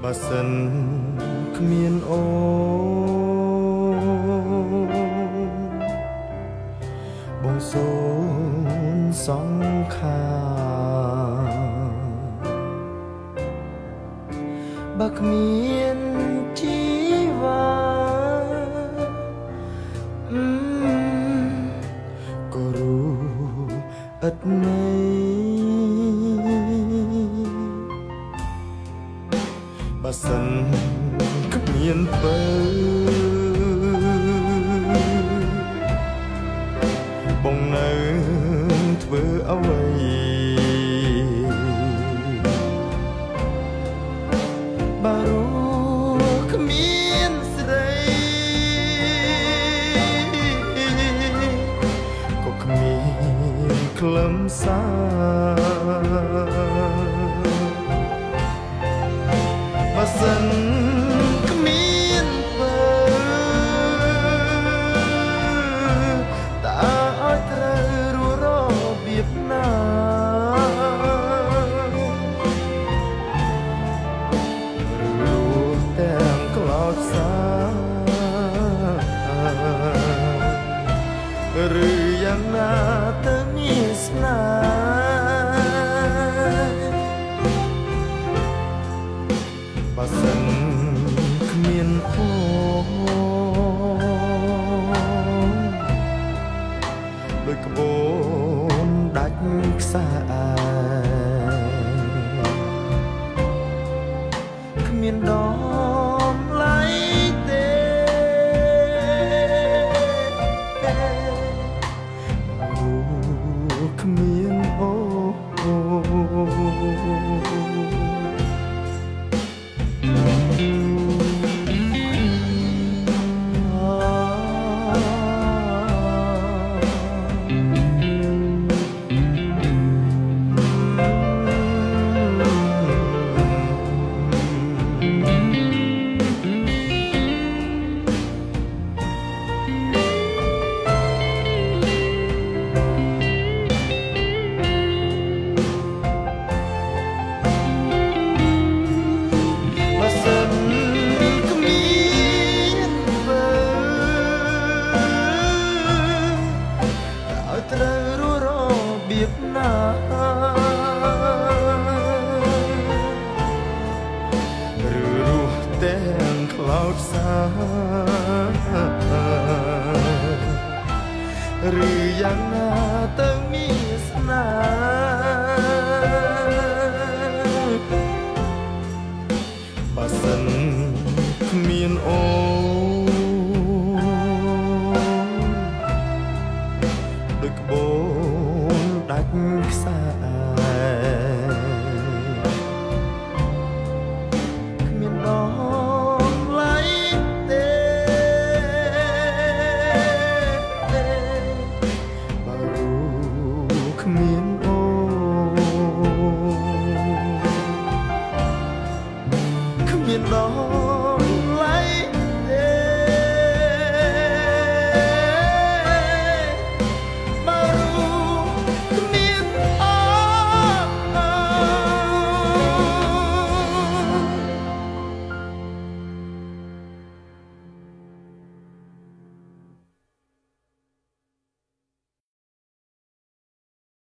បើសិនគ្មានអូបងសូនសង្ខាបើគ្មានជីវ៉ាក៏รู้ឥតន័យបើសិនគ្មានពើបងនៅធ្វើអ្វីបើรู้គ្មានស្ដីក៏គ្មានខ្លឹមសារបើសិនគ្មានពើតើឲ្យត្រូវរស់របៀបណារស់ទាំងក្លោចសាឬយ៉ាងណាទៅមានស្នេហ៍បើសិនគ្មានអូដូចក្បូនដាច់ខ្សែគ្មានដំឡៃទេគ្មានអូទាំងក្លោចសាឬយ៉ាងណាទៅមានស្នេហ៍បើសិនគ្មានអូដូចក្បូនដាច់ខ្សែ